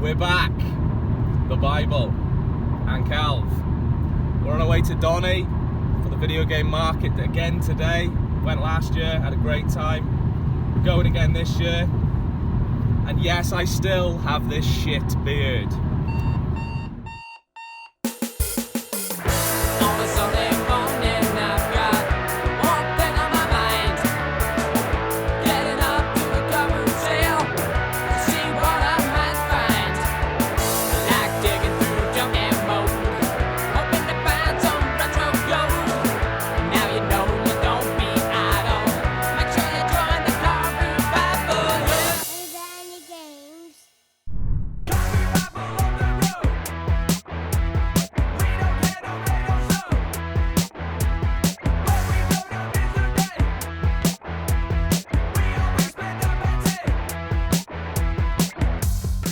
We're back. The Bible and Kelv. We're on our way to Donny for the video game market again today. Went last year, had a great time. Going again this year. And yes, I still have this shit beard.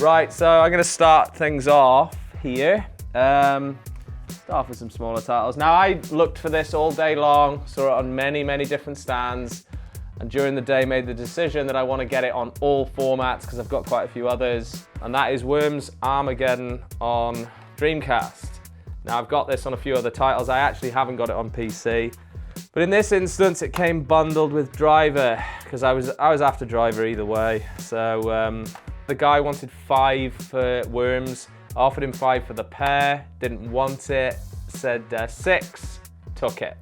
Right, so I'm going to start things off here. Start off with some smaller titles. Now, I looked for this all day long, saw it on many different stands, and during the day made the decision that I want to get it on all formats because I've got quite a few others, and that is Worms Armageddon on Dreamcast. Now, I've got this on a few other titles. I actually haven't got it on PC, but in this instance, it came bundled with Driver because I was after Driver either way. So. The guy wanted 5 for Worms, I offered him 5 for the pair, didn't want it, said 6, took it.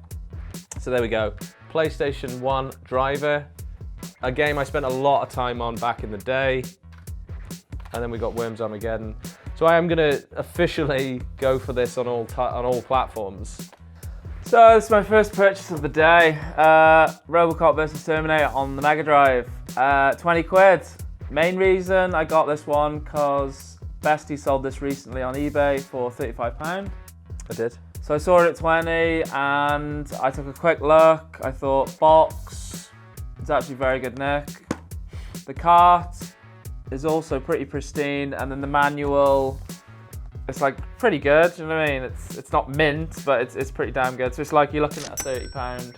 So there we go, PlayStation 1 Driver, a game I spent a lot of time on back in the day, and then we got Worms Armageddon. So I am gonna officially go for this on all platforms. So this is my first purchase of the day, Robocop vs Terminator on the Mega Drive, 20 quid. Main reason I got this one because Bestie sold this recently on eBay for £35. I did. So I saw it at 20 and I took a quick look. I thought box, it's actually very good nick. The cart is also pretty pristine, and then the manual, it's like pretty good, you know what I mean? It's not mint, but it's pretty damn good. So it's like you're looking at a £30.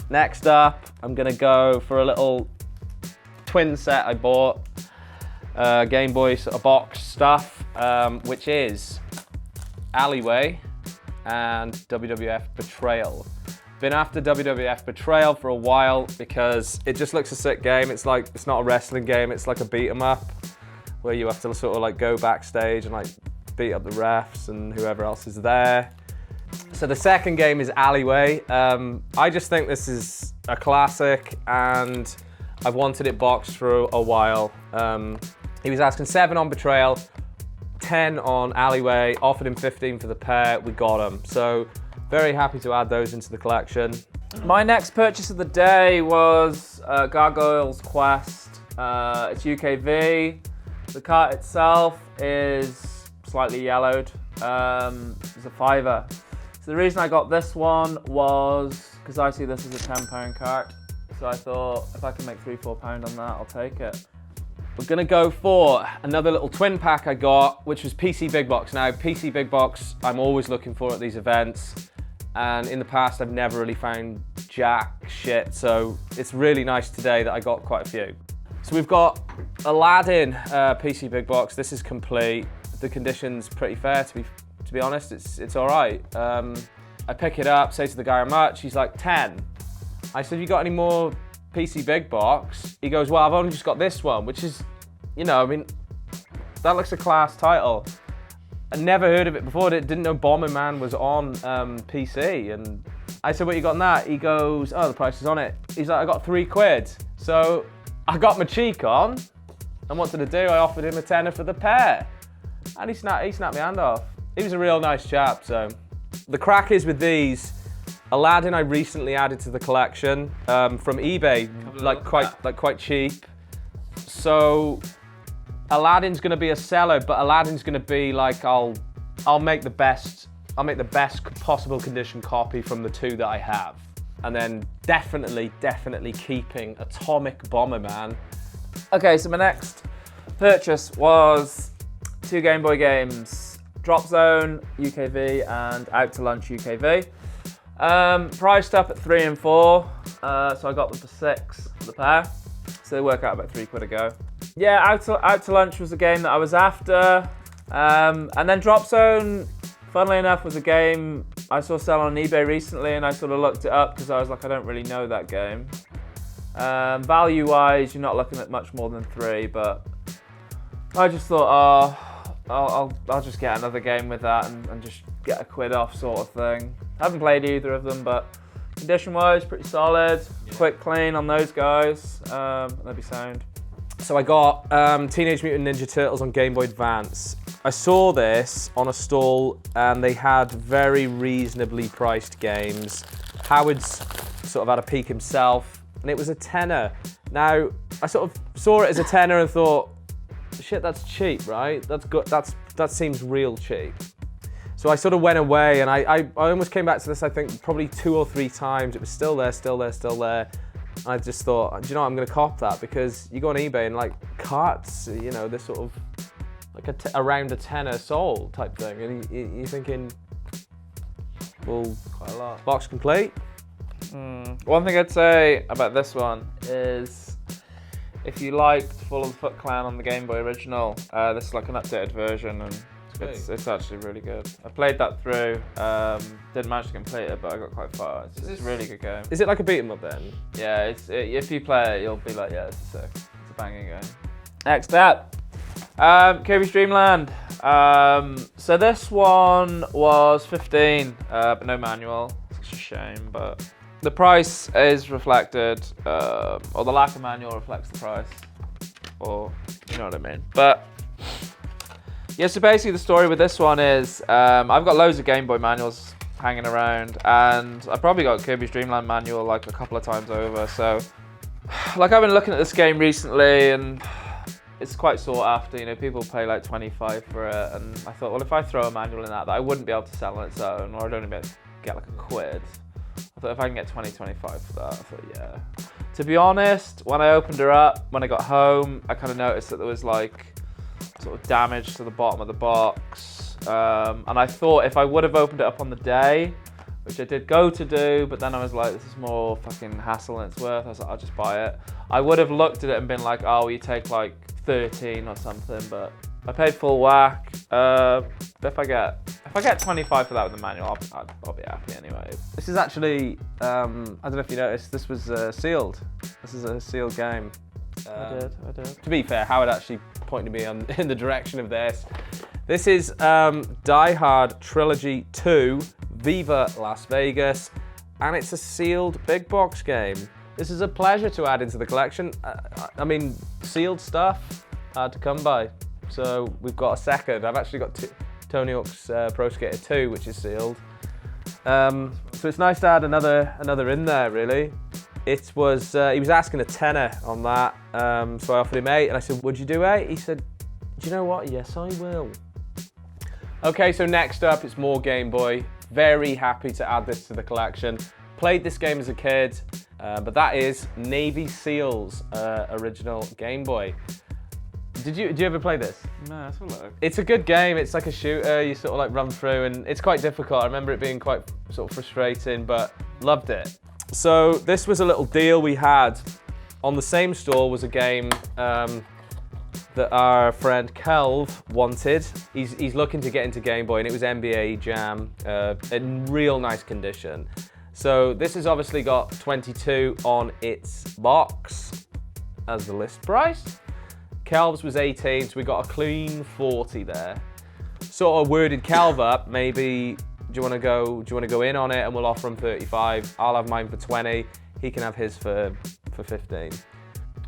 Next up, I'm gonna go for a little twin set I bought, Game Boy sort of box stuff, which is Alleyway and WWF Betrayal. Been after WWF Betrayal for a while because it just looks a sick game. It's not a wrestling game, it's like a beat 'em up where you have to sort of like go backstage and like beat up the refs and whoever else is there. So the second game is Alleyway. I just think this is a classic and I've wanted it boxed for a while. He was asking 7 on Betrayal, 10 on Alleyway, offered him 15 for the pair, we got him. So very happy to add those into the collection. My next purchase of the day was Gargoyle's Quest. It's UKV. The cart itself is slightly yellowed. It's a £5. So the reason I got this one was because I see this as a £10 cart. So I thought, if I can make £3-4 on that, I'll take it. We're gonna go for another little twin pack I got, which was PC Big Box. Now, PC Big Box, I'm always looking for at these events. And in the past, I've never really found jack shit. So it's really nice today that I got quite a few. So we've got Aladdin PC Big Box. This is complete. The condition's pretty fair, to be honest. It's all right. I pick it up, say to the guy how much. He's like, 10. I said, you got any more PC Big Box? He goes, well, I've only just got this one, which is, you know, I mean, that looks a class title. I never heard of it before. Didn't know Bomberman was on PC. And I said, what you got on that? He goes, oh, the price is on it. He's like, I got 3 quid. So I got my cheek on. And what did I do? I offered him a tenner for the pair. And he snapped my hand off. He was a real nice chap, so. The crack is with these, Aladdin I recently added to the collection from eBay, quite cheap. So Aladdin's gonna be a seller, but Aladdin's gonna be like I'll make the best possible condition copy from the 2 that I have, and then definitely keeping Atomic Bomberman. Okay, so my next purchase was 2 Game Boy games, Drop Zone UKV and Out to Lunch UKV. Priced up at 3 and 4, so I got them for 6 for the pair. So they work out about £3 a go. Yeah, Out to Lunch was a game that I was after. And then Drop Zone, funnily enough, was a game I saw sell on eBay recently, and I sort of looked it up because I was like, I don't really know that game. Value-wise, you're not looking at much more than 3, but I just thought, I'll just get another game with that and just get a quid off sort of thing. I haven't played either of them, but condition-wise, pretty solid. Yeah. Quick, clean on those guys. They'll be sound. So I got Teenage Mutant Ninja Turtles on Game Boy Advance. I saw this on a stall and they had very reasonably priced games. Howard's sort of had a peek himself and it was a tenner. Now, I sort of saw it as a tenner and thought, shit, that's cheap, right? That's good. That seems real cheap. So I sort of went away and I almost came back to this, I think, probably 2 or 3 times. It was still there, still there, still there. I just thought, do you know what, I'm going to cop that because you go on eBay and like carts, you know, they're sort of like around a tenner sold type thing. And you're thinking, well, quite a lot. Box complete? One thing I'd say about this one is if you liked Fall of the Foot Clan on the Game Boy original, this is like an updated version and it's actually really good. I played that through, didn't manage to complete it, but I got quite far. It's a really good game. Is it like a beat 'em up then? Yeah, if you play it, you'll be like, yeah, it's a banging game. Next up, Kirby's Dream Land. So this one was 15, but no manual. It's a shame, but the price is reflected, or the lack of manual reflects the price, or you know what I mean. But yeah, so basically the story with this one is I've got loads of Game Boy manuals hanging around, and I probably got Kirby's Dream Land manual like a couple of times over. So, like I've been looking at this game recently, and it's quite sought after. You know, people pay like 25 for it, and I thought, well, if I throw a manual in that I wouldn't be able to sell on its own, or I'd only be able to get like a quid. I thought if I can get 20, 25 for that, I thought, yeah. To be honest, when I opened her up, when I got home, I kind of noticed that there was like sort of damage to the bottom of the box. And I thought if I would have opened it up on the day, which I did go to do, but then I was like, this is more fucking hassle than it's worth. I was like, I'll just buy it. I would have looked at it and been like, oh, you take like 13 or something, but I paid full whack. If I get 25 for that with the manual, I'll be happy anyway. This is actually, I don't know if you noticed, this was sealed. This is a sealed game. I did. To be fair, Howard actually pointed me in the direction of this. This is Die Hard Trilogy 2, Viva Las Vegas, and it's a sealed big box game. This is a pleasure to add into the collection. I mean, sealed stuff, hard to come by. So we've got a second. I've actually got Tony Hawk's Pro Skater 2, which is sealed. So it's nice to add another in there, really. It was, he was asking a tenner on that, so I offered him 8, and I said, would you do 8? He said, do you know what? Yes, I will. Okay, so next up, it's more Game Boy. Very happy to add this to the collection. Played this game as a kid, but that is Navy SEALs original Game Boy. Do you ever play this? No, that's a look. It's a good game. It's like a shooter. You sort of like run through, and it's quite difficult. I remember it being quite sort of frustrating, but loved it. So this was a little deal we had. On the same store was a game that our friend Kelv wanted. He's looking to get into Game Boy, and it was NBA Jam in real nice condition. So this has obviously got 22 on its box as the list price. Kelv's was 18, so we got a clean 40 there. Sort of worded Kelv up, maybe, do you want to go in on it, and we'll offer him 35. I'll have mine for 20. He can have his for 15.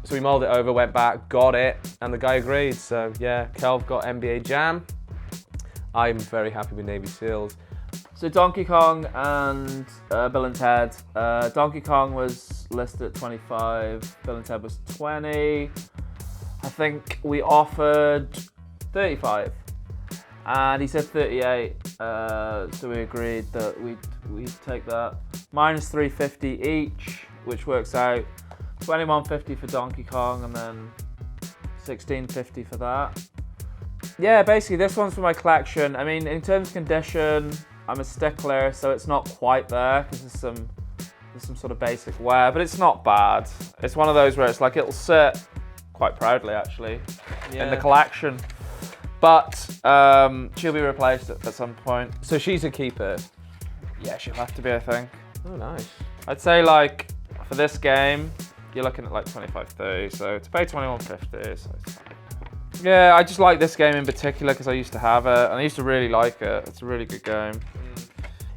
So we mulled it over, went back, got it, and the guy agreed. So yeah, Kelv got NBA Jam. I'm very happy with Navy SEALs. So Donkey Kong and Bill and Ted. Donkey Kong was listed at 25, Bill and Ted was 20. I think we offered 35, and he said 38, so we agreed that we'd take that. Minus 350 each, which works out 21.50 for Donkey Kong, and then 16.50 for that. Yeah, basically this one's for my collection. I mean, in terms of condition, I'm a stickler, so it's not quite there, because there's some sort of basic wear, but it's not bad. It's one of those where it's like it'll sit quite proudly actually in the Yeah. collection. But she'll be replaced at some point. So she's a keeper. Yeah, she'll have to be, I think. Oh, nice. I'd say like for this game, you're looking at like 25-30. So to pay 21.50, so it's fine. Yeah, I just like this game in particular because I used to have it and I used to really like it. It's a really good game.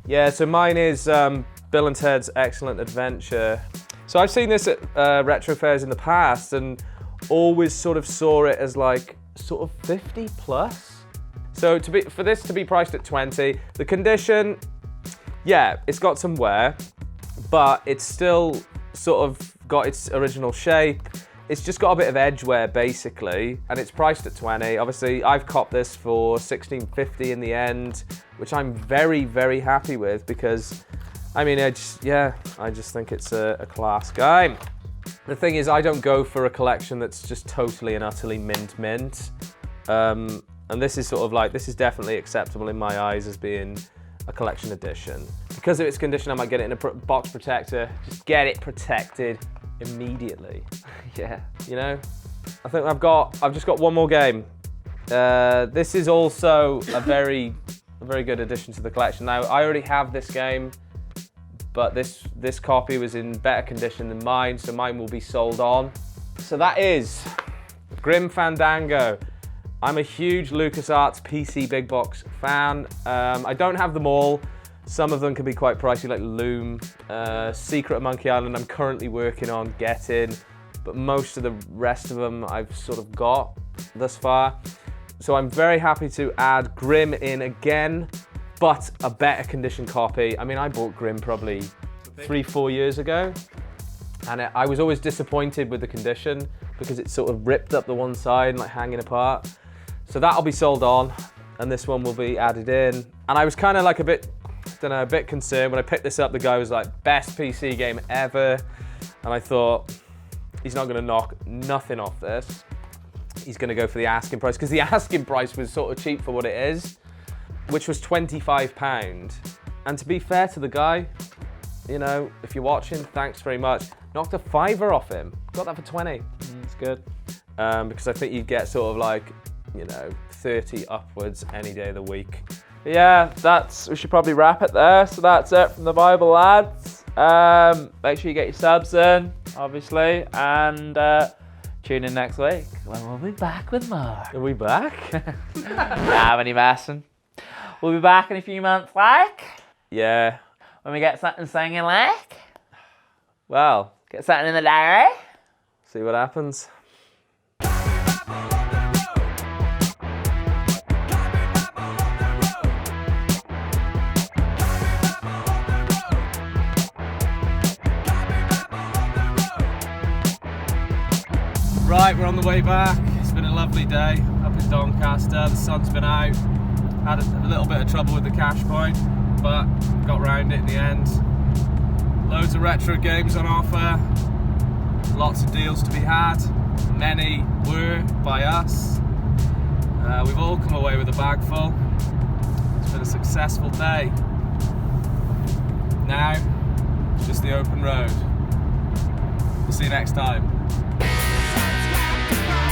Yeah, so mine is Bill and Ted's Excellent Adventure. So I've seen this at retro fairs in the past and always sort of saw it as like sort of 50 plus. So for this to be priced at 20, the condition, yeah, it's got some wear, but it's still sort of got its original shape. It's just got a bit of edge wear basically, and it's priced at 20. Obviously, I've copped this for $16.50 in the end, which I'm very, very happy with because, I mean, I just think it's a class game. The thing is, I don't go for a collection that's just totally and utterly mint. And this is sort of like, this is definitely acceptable in my eyes as being a collection edition. Because of its condition, I might get it in a box protector. Just get it protected immediately. Yeah. You know? I think I've just got one more game. This is also a very good addition to the collection. Now, I already have this game, but this copy was in better condition than mine, so mine will be sold on. So that is Grim Fandango. I'm a huge LucasArts PC big box fan. I don't have them all. Some of them can be quite pricey, like Loom, Secret of Monkey Island I'm currently working on getting, but most of the rest of them I've sort of got thus far. So I'm very happy to add Grim in again, but a better condition copy. I mean, I bought Grim probably 3-4 years ago, and I was always disappointed with the condition because it sort of ripped up the one side and like hanging apart. So that'll be sold on, and this one will be added in. And I was kind of like a bit concerned when I picked this up. The guy was like, best PC game ever, and I thought, he's not going to knock nothing off this. He's going to go for the asking price, because the asking price was sort of cheap for what it is, which was £25. And to be fair to the guy, you know, if you're watching, thanks very much. Knocked a £5 off him. Got that for 20. It's good. Because I think you'd get sort of like, you know, 30 upwards any day of the week. But yeah, we should probably wrap it there. So that's it from the Bible lads. Make sure you get your subs in, obviously, and tune in next week when we'll be back with more. Are we back? Nah, any messing. We'll be back in a few months, like. Yeah. When we get something singing, like. Well, Get something in the diary. see what happens. Right, we're on the way back. It's been a lovely day up in Doncaster. The sun's been out. Had a little bit of trouble with the cash point, but got round it in the end. Loads of retro games on offer. Lots of deals to be had. Many were by us. We've all come away with a bag full. It's been a successful day. Now, just the open road. We'll see you next time. Sounds like a